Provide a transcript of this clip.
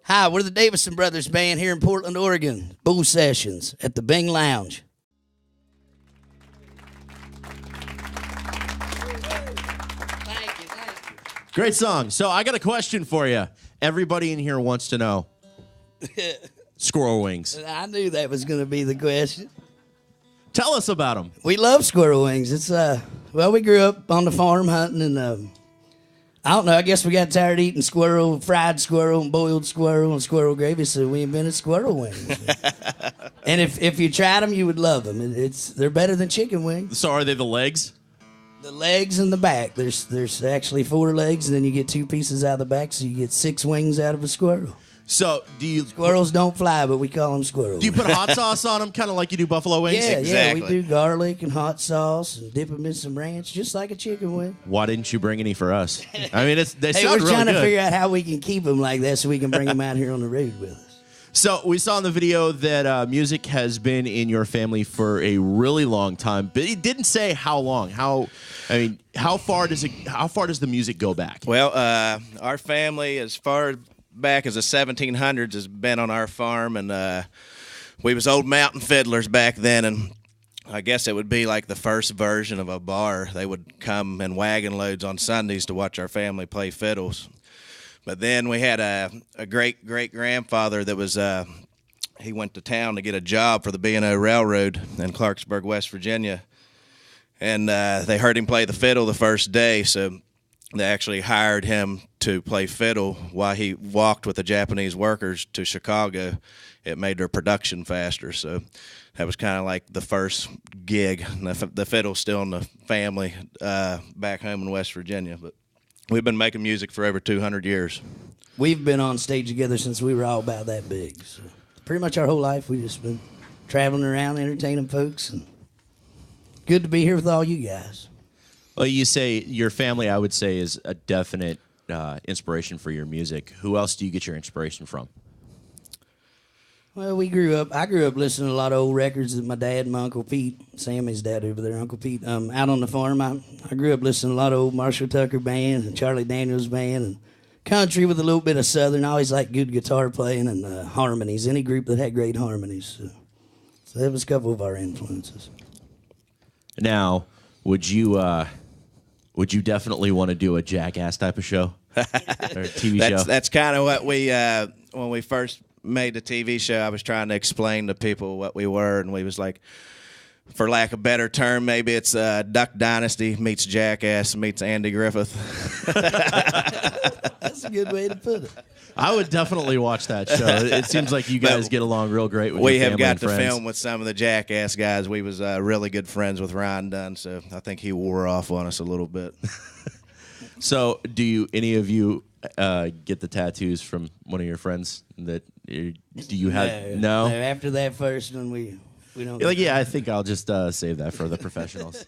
Hi, we're the Davisson Brothers Band here in Portland, Oregon. Bull Sessions at the Bing Lounge. Thank you. Great song. So I got a question for you. Everybody in here wants to know. Squirrel wings. I knew that was going to be the question. Tell us about them. We love squirrel wings. It's well, we grew up on the farm hunting, and I don't know. I guess we got tired of eating squirrel, fried squirrel, and boiled squirrel, and squirrel gravy, so we invented squirrel wings. And if you tried them, you would love them. They're better than chicken wings. So are they the legs? The legs and the back. There's actually 4 legs, and then you get 2 pieces out of the back, so you get 6 wings out of a squirrel. So Squirrels don't fly, but we call them squirrels. Do you put hot sauce on them, kind of like you do buffalo wings? Yeah, Exactly. we do garlic and hot sauce and dip them in some ranch, just like a chicken wing. Why didn't you bring any for us? I mean, they Hey, sound we're really trying to good. figure out how we can keep them like that so we can bring them out here on the road with us. So we saw in the video that music has been in your family for a really long time, but it didn't say how long. How far does the music go back? Well, our family, as far back as the 1700s, has been on our farm, and we was old mountain fiddlers back then, and I guess it would be like the first version of a bar. They would come in wagon loads on Sundays to watch our family play fiddles. But then we had a great-great-grandfather that was he went to town to get a job for the B&O Railroad in Clarksburg, West Virginia, and they heard him play the fiddle the first day, so they actually hired him to play fiddle while he walked with the Japanese workers to Chicago. It made their production faster, so that was kind of like the first gig. And the fiddle's still in the family back home in West Virginia, but we've been making music for over 200 years. We've been on stage together since we were all about that big. So pretty much our whole life, we've just been traveling around, entertaining folks, and good to be here with all you guys. Well, you say your family, I would say, is a definite inspiration for your music. Who else do you get your inspiration from? Well, I grew up listening to a lot of old records that my dad and my Uncle Pete, Sammy's dad over there, Uncle Pete, out on the farm. I grew up listening to a lot of old Marshall Tucker band and Charlie Daniels band and country with a little bit of Southern. I always liked good guitar playing and harmonies, any group that had great harmonies. So that was a couple of our influences. Now, would you definitely want to do a Jackass type of show or a TV show? That's kind of what we when we first made the TV show, I was trying to explain to people what we were, and we was like, for lack of a better term, maybe it's Duck Dynasty meets Jackass meets Andy Griffith. That's a good way to put it. I would definitely watch that show. It seems like you guys get along real great with We your have family got and to friends. film with some of the Jackass guys. We was really good friends with Ryan Dunn, so I think he wore off on us a little bit. So, do any of you get the tattoos from one of your friends? Do you have no? After that first one, we don't. Like, yeah, I think I'll just save that for the professionals.